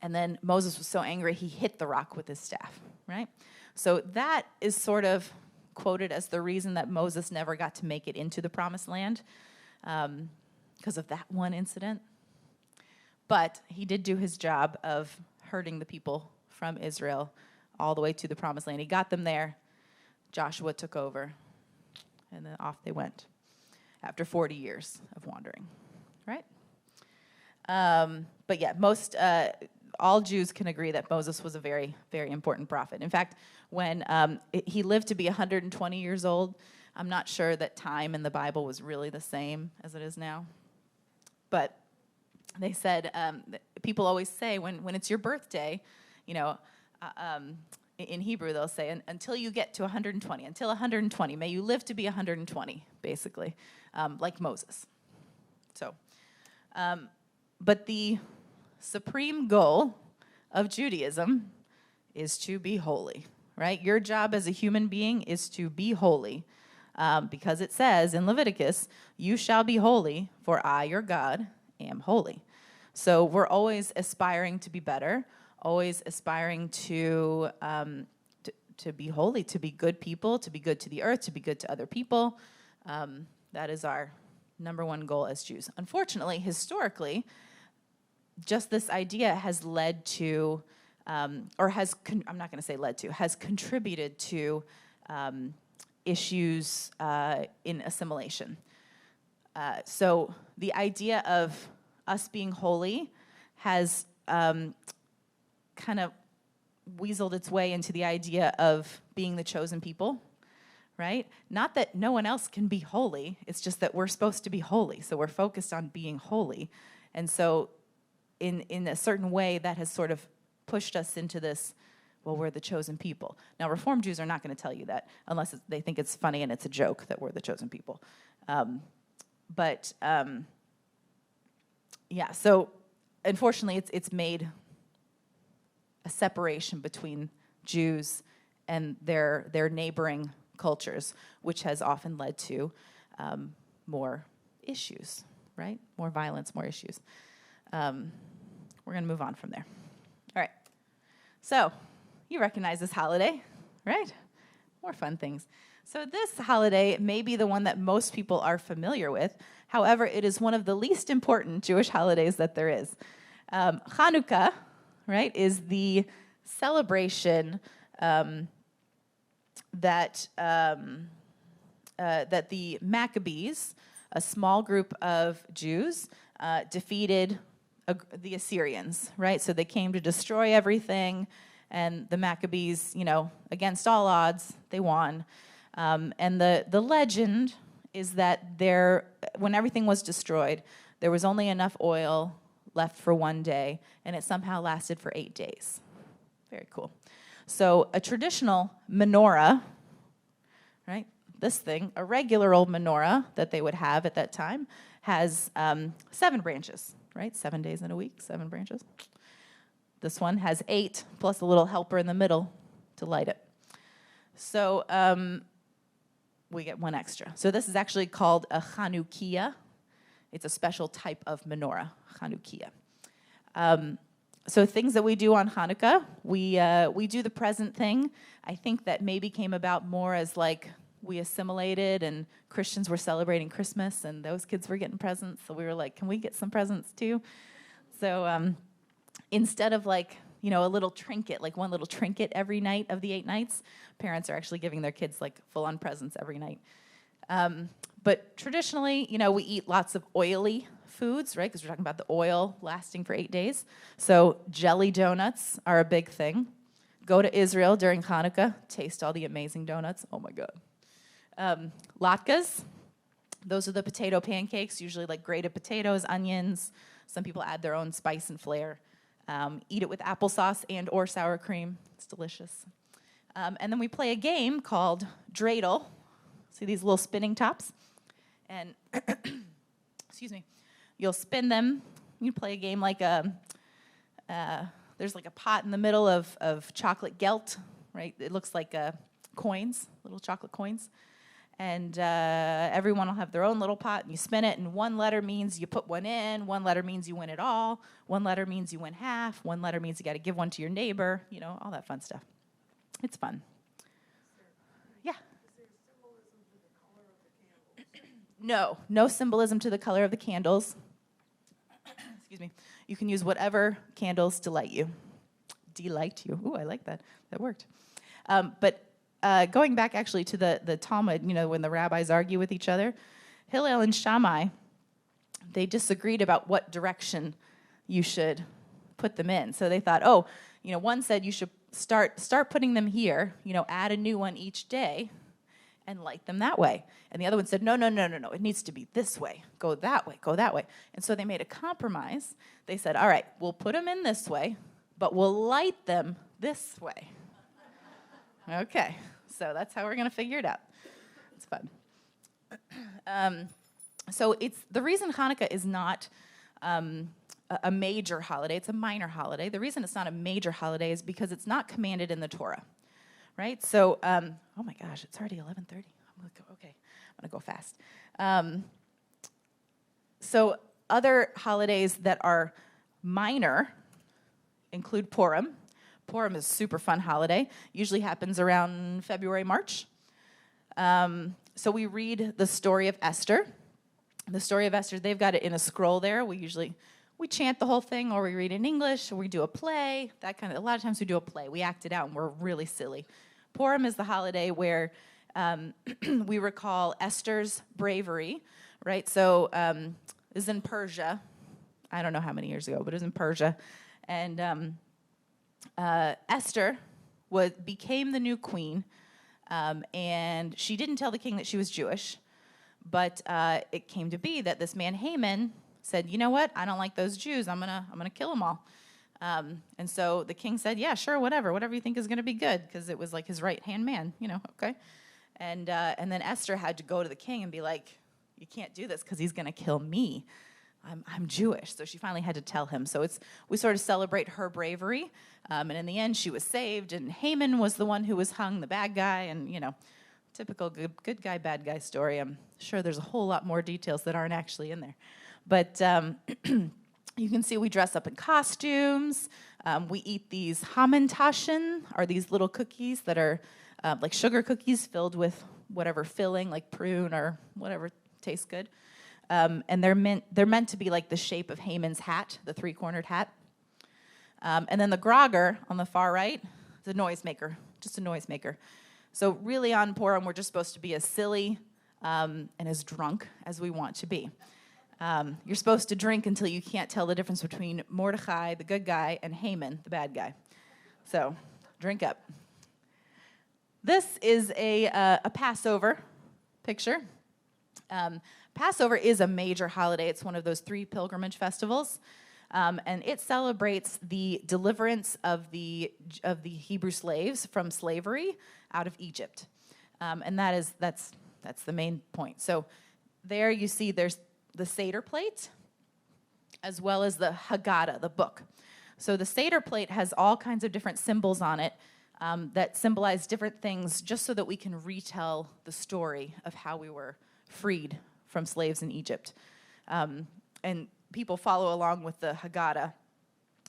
then Moses was so angry, he hit the rock with his staff, right? So that is sort of quoted as the reason that Moses never got to make it into the promised land, because of that one incident. But he did do his job of herding the people from Israel all the way to the promised land. He got them there. Joshua took over, and then off they went after 40 years of wandering, right? But yeah, all Jews can agree that Moses was a very, very important prophet. In fact, when he lived to be 120 years old, I'm not sure that time in the Bible was really the same as it is now. But they said, people always say when it's your birthday, in Hebrew they'll say, until you get to 120, until 120, may you live to be 120, basically, like Moses. So, but the supreme goal of Judaism is to be holy, right? Your job as a human being is to be holy, because it says in Leviticus, you shall be holy, for I, your God, am holy. So we're always aspiring to be better, always aspiring to be holy, to be good people, to be good to the earth, to be good to other people. That is our number one goal as Jews. Unfortunately, historically, just this idea has led to, has contributed to issues in assimilation. So the idea of us being holy has kind of weaseled its way into the idea of being the chosen people, right? Not that no one else can be holy, it's just that we're supposed to be holy, so we're focused on being holy. And so in a certain way, that has sort of pushed us into this, well, we're the chosen people. Now, Reformed Jews are not going to tell you that, unless they think it's funny and it's a joke that we're the chosen people. Yeah, so unfortunately, it's made a separation between Jews and their neighboring cultures, which has often led to more issues, right? More violence, more issues. We're going to move on from there. All right. So you recognize this holiday, right? More fun things. So this holiday may be the one that most people are familiar with. However, it is one of the least important Jewish holidays that there is. Hanukkah, right, is the celebration that the Maccabees, a small group of Jews, defeated the Assyrians, right? So they came to destroy everything, and the Maccabees, against all odds, they won. And the legend is that when everything was destroyed, there was only enough oil left for one day, and it somehow lasted for 8 days. Very cool. So a traditional menorah, right? This thing, a regular old menorah that they would have at that time, has 7 branches, right? 7 days in a week, 7 branches. This one has 8, plus a little helper in the middle to light it. So we get 1 extra. So this is actually called a Chanukiah. It's a special type of menorah, Chanukiah. So things that we do on Hanukkah, we do the present thing. I think that maybe came about more as like we assimilated and Christians were celebrating Christmas and those kids were getting presents. So we were like, can we get some presents too? So instead of like, a little trinket, like one little trinket every night of the 8 nights, parents are actually giving their kids like full-on presents every night. But traditionally, we eat lots of oily foods, right? Because we're talking about the oil lasting for 8 days. So jelly donuts are a big thing. Go to Israel during Hanukkah, taste all the amazing donuts. Oh my God. Latkes, Those are the potato pancakes, usually like grated potatoes, onions. Some people add their own spice and flair. Eat it with applesauce and or sour cream. It's delicious. And then we play a game called dreidel. See these little spinning tops? And, excuse me, you'll spin them. You play a game like there's like a pot in the middle of chocolate gelt, right? It looks like coins, little chocolate coins. And everyone will have their own little pot, and you spin it, and one letter means you put one in, one letter means you win it all, one letter means you win half, one letter means you got to give one to your neighbor, all that fun stuff. It's fun. Yeah. No symbolism to the color of the candles. Excuse me. You can use whatever candles delight you. Delight you. Ooh, I like that. That worked. But going back actually to the Talmud, when the rabbis argue with each other, Hillel and Shammai, they disagreed about what direction you should put them in. So they thought, one said you should start putting them here, add a new one each day and light them that way. And the other one said, no, it needs to be this way. Go that way. And so they made a compromise. They said, all right, we'll put them in this way, but we'll light them this way. Okay, so that's how we're going to figure it out. It's fun. So it's the reason Hanukkah is not a major holiday. It's a minor holiday. The reason it's not a major holiday is because it's not commanded in the Torah, right? So, oh my gosh, it's already 11:30. I'm gonna go fast. So other holidays that are minor include Purim. Purim is a super fun holiday. Usually happens around February, March. So we read the story of Esther. The story of Esther, they've got it in a scroll there. We chant the whole thing, or we read in English, or we do a play. A lot of times we do a play. We act it out, and we're really silly. Purim is the holiday where we recall Esther's bravery, right? So it was in Persia. I don't know how many years ago, but it was in Persia. And Esther became the new queen, and she didn't tell the king that she was Jewish, but it came to be that this man Haman said, you know what, I don't like those Jews, I'm gonna kill them all. And so the king said, yeah, sure, whatever you think is gonna be good, because it was like his right-hand man, okay. And then Esther had to go to the king and be like, you can't do this because he's gonna kill me. I'm Jewish, so she finally had to tell him. So we sort of celebrate her bravery, and in the end, she was saved, and Haman was the one who was hung, the bad guy, and typical good guy, bad guy story. I'm sure there's a whole lot more details that aren't actually in there, but you can see we dress up in costumes. We eat these Hamantaschen, are these little cookies that are like sugar cookies filled with whatever filling, like prune or whatever tastes good. And they're meant to be like the shape of Haman's hat, the three-cornered hat. And then the grogger on the far right is a noisemaker, just a noisemaker. So really on Purim, we're just supposed to be as silly and as drunk as we want to be. You're supposed to drink until you can't tell the difference between Mordecai, the good guy, and Haman, the bad guy. So drink up. This is a Passover picture. Passover is a major holiday. It's one of those 3 pilgrimage festivals, and it celebrates the deliverance of the Hebrew slaves from slavery out of Egypt, and that's the main point. So there you see there's the Seder plate, as well as the Haggadah, the book. So the Seder plate has all kinds of different symbols on it that symbolize different things, just so that we can retell the story of how we were freed from slaves in Egypt. And people follow along with the Haggadah,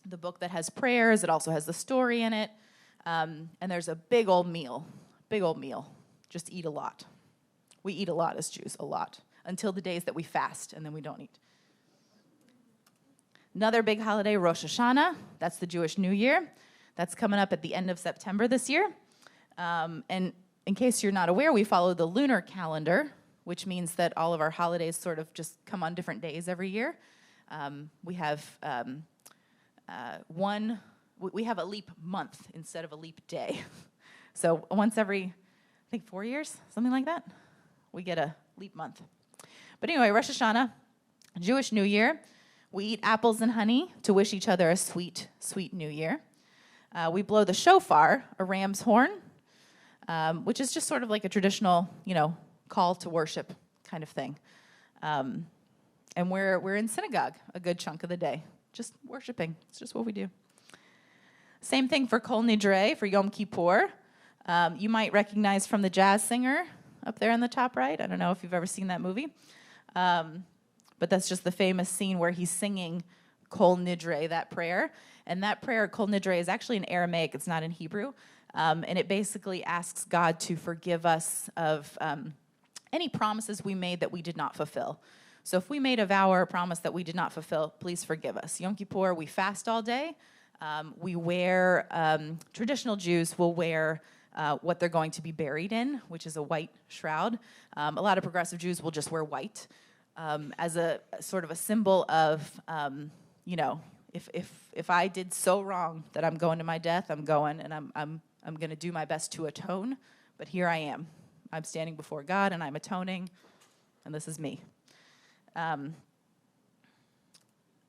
the book that has prayers. It also has the story in it. And there's a big old meal. Just eat a lot. We eat a lot as Jews, a lot, until the days that we fast, and then we don't eat. Another big holiday, Rosh Hashanah. That's the Jewish New Year. That's coming up at the end of September this year. And in case you're not aware, we follow the lunar calendar, which means that all of our holidays sort of just come on different days every year. We have we have a leap month instead of a leap day. So once every, I think 4 years, something like that, we get a leap month. But anyway, Rosh Hashanah, Jewish New Year. We eat apples and honey to wish each other a sweet, sweet New Year. We blow the shofar, a ram's horn, which is just sort of like a traditional, call to worship kind of thing. And we're in synagogue a good chunk of the day, just worshiping. It's just what we do. Same thing for Kol Nidre, for Yom Kippur. You might recognize from the jazz singer up there in the top right. I don't know if you've ever seen that movie. But that's just the famous scene where he's singing Kol Nidre, that prayer. And that prayer, Kol Nidre, is actually in Aramaic. It's not in Hebrew. And it basically asks God to forgive us of any promises we made that we did not fulfill. So if we made a vow or a promise that we did not fulfill, please forgive us. Yom Kippur, we fast all day. We wear, traditional Jews will wear what they're going to be buried in, which is a white shroud. A lot of progressive Jews will just wear white. As a sort of a symbol of, if I did so wrong that I'm going to my death, I'm going, and I'm going to do my best to atone. But here I am. I'm standing before God, and I'm atoning, and this is me.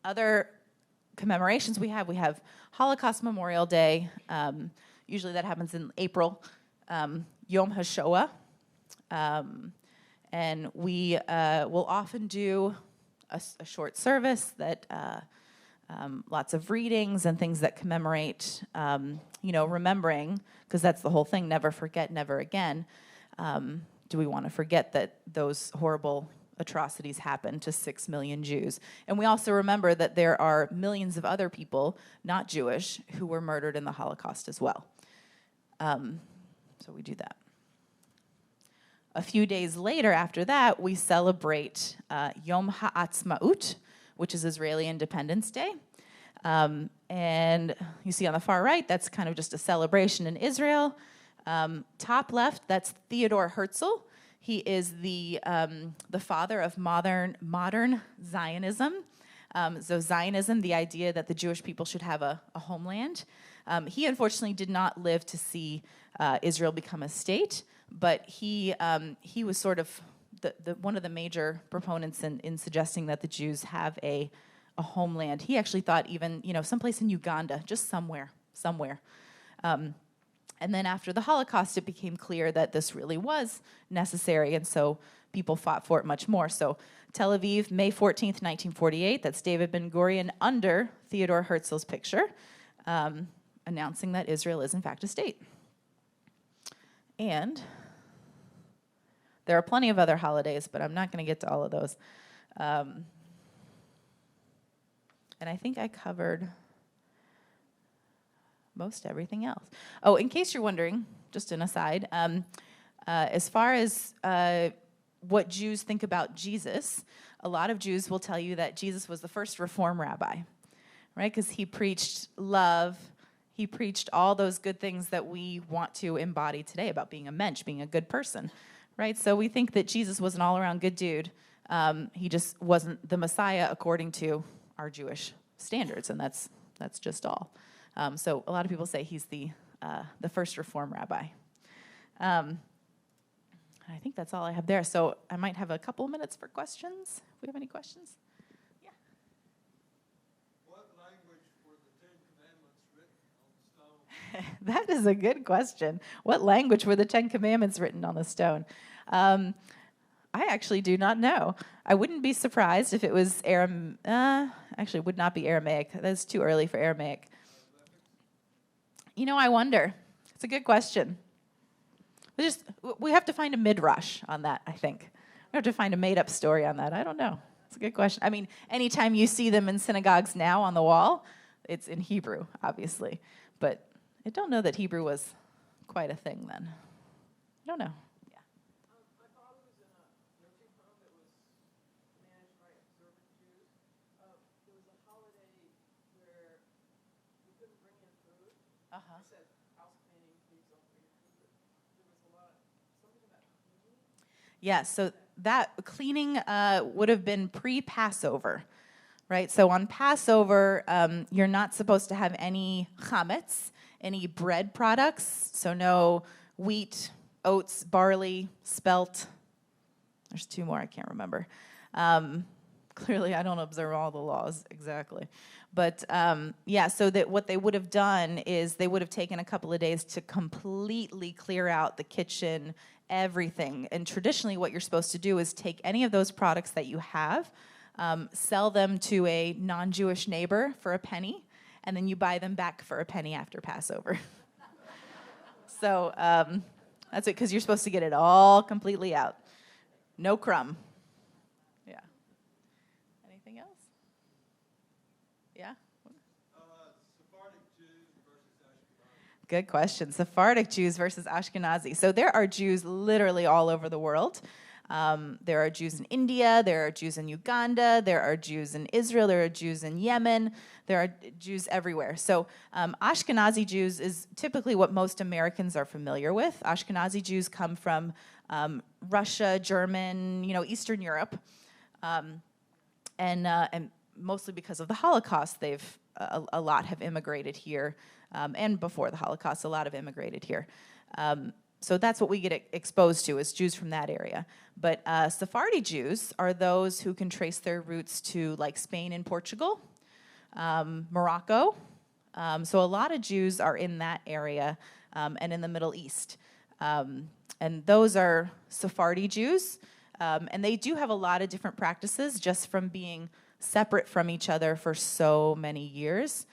Other commemorations we have Holocaust Memorial Day. Usually that happens in April. Yom HaShoah. And we will often do a short service that lots of readings and things that commemorate, remembering, because that's the whole thing, never forget, never again. Do we want to forget that those horrible atrocities happened to 6 million Jews? And we also remember that there are millions of other people, not Jewish, who were murdered in the Holocaust as well. So we do that. A few days later after that, we celebrate Yom Ha'atzmaut, which is Israeli Independence Day. And you see on the far right, that's kind of just a celebration in Israel. Top left, that's Theodor Herzl. He is the father of modern Zionism. So Zionism, the idea that the Jewish people should have a homeland. He unfortunately did not live to see Israel become a state, but he was sort of one of the major proponents in suggesting that the Jews have a homeland. He actually thought even, someplace in Uganda, just somewhere. And then after the Holocaust, it became clear that this really was necessary, and so people fought for it much more. So Tel Aviv, May 14th, 1948, that's David Ben-Gurion under Theodor Herzl's picture, announcing that Israel is in fact a state. And there are plenty of other holidays, but I'm not going to get to all of those. And I think I covered most everything else. Oh, in case you're wondering, just an aside, as far as what Jews think about Jesus, a lot of Jews will tell you that Jesus was the first Reform rabbi, right? Because he preached love. He preached all those good things that we want to embody today about being a mensch, being a good person, right? So we think that Jesus was an all-around good dude. He just wasn't the Messiah according to our Jewish standards, and that's just all. So a lot of people say he's the first Reform rabbi. I think that's all I have there. So I might have a couple of minutes for questions. Do we have any questions? Yeah. What language were the Ten Commandments written on the stone? That is a good question. What language were the Ten Commandments written on the stone? I actually do not know. I wouldn't be surprised if it was actually, it would not be Aramaic. That's too early for Aramaic. I wonder. It's a good question. We have to find a midrash on that, I think. We have to find a made-up story on that. I don't know. It's a good question. I mean, anytime you see them in synagogues now on the wall, it's in Hebrew, obviously. But I don't know that Hebrew was quite a thing then. I don't know. Yeah. My father was in a nursing home that was managed by observant Jews. There was a holiday where we couldn't bring in food. Uh-huh. I said, house cleaning, please don't bring in food. There was a lot, something about cleaning. Yeah, so that cleaning would have been pre-Passover, right? So on Passover, you're not supposed to have any chametz, any bread products, so no wheat, oats, barley, spelt. There's two more I can't remember. Clearly, I don't observe all the laws exactly. But so that what they would have done is they would have taken a couple of days to completely clear out the kitchen, everything. And traditionally, what you're supposed to do is take any of those products that you have, sell them to a non-Jewish neighbor for a penny, and then you buy them back for a penny after Passover. So that's it, because you're supposed to get it all completely out. No crumb. Yeah. Anything else? Yeah? Sephardic Jews versus Ashkenazi. Good question. Sephardic Jews versus Ashkenazi. So there are Jews literally all over the world. There are Jews in India, there are Jews in Uganda, there are Jews in Israel, there are Jews in Yemen, there are Jews everywhere. So Ashkenazi Jews is typically what most Americans are familiar with. Ashkenazi Jews come from Russia, German, Eastern Europe, and mostly because of the Holocaust, they've a lot have immigrated here, and before the Holocaust, a lot have immigrated here. So that's what we get exposed to, is Jews from that area. But Sephardi Jews are those who can trace their roots to like Spain and Portugal, Morocco. So a lot of Jews are in that area and in the Middle East. And those are Sephardi Jews. And they do have a lot of different practices just from being separate from each other for so many years.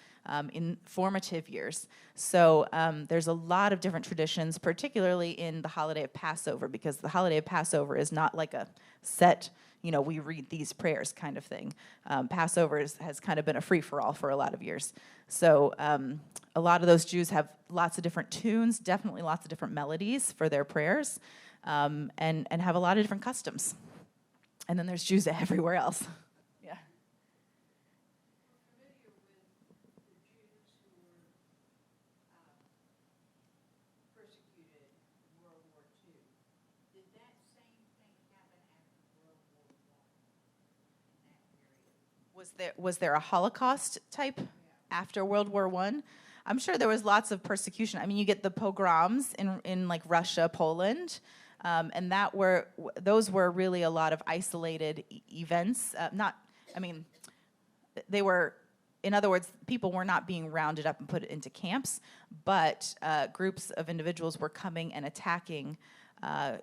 In formative years. So there's a lot of different traditions, particularly in the holiday of Passover, because the holiday of Passover is not like a set, we read these prayers kind of thing. Passover has kind of been a free-for-all for a lot of years. So a lot of those Jews have lots of different tunes, definitely lots of different melodies for their prayers, and have a lot of different customs. And then there's Jews everywhere else. Was there a Holocaust type after World War I? I'm sure there was lots of persecution. I mean, you get the pogroms in like Russia, Poland, and those were really a lot of isolated events. They were, in other words, people were not being rounded up and put into camps, but groups of individuals were coming and attacking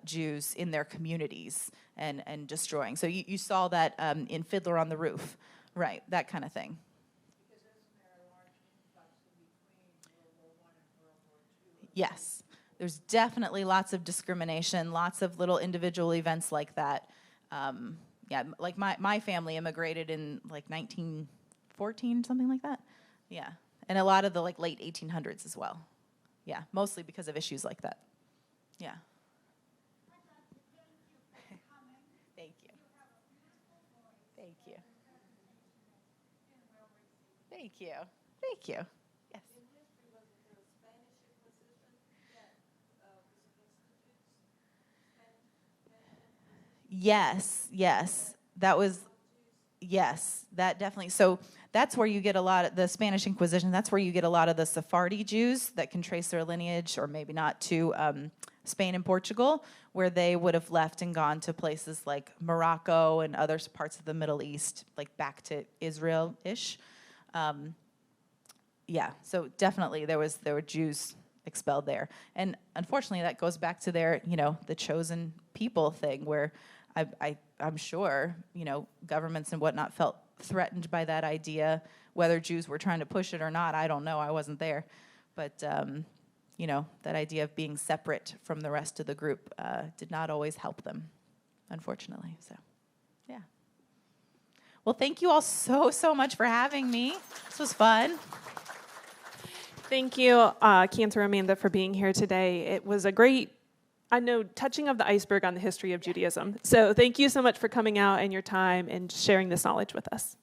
Jews in their communities and destroying. So you saw that in Fiddler on the Roof. Right, that kind of thing. Because isn't there a large influx in between World War I and World War II? Yes, there's definitely lots of discrimination, lots of little individual events like that. Like my family immigrated in like 1914, something like that. Yeah, and a lot of the like late 1800s as well. Yeah, mostly because of issues like that. Yeah. Thank you. Thank you. Thank you. Thank you. Yes. In history, was it the Spanish Inquisition that was against the Jews? Yes. That definitely. So that's where you get a lot of the Spanish Inquisition. That's where you get a lot of the Sephardi Jews that can trace their lineage, or maybe not, to Spain and Portugal, where they would have left and gone to places like Morocco and other parts of the Middle East, like back to Israel-ish. So definitely there were Jews expelled there. And unfortunately that goes back to their, the chosen people thing, where I'm sure, governments and whatnot felt threatened by that idea. Whether Jews were trying to push it or not, I don't know, I wasn't there. But, that idea of being separate from the rest of the group did not always help them, unfortunately, so. Yeah. Well, thank you all so much for having me. This was fun. Thank you, Cantor Amanda, for being here today. It was a great, touching of the iceberg on the history of Judaism. So thank you so much for coming out and your time and sharing this knowledge with us.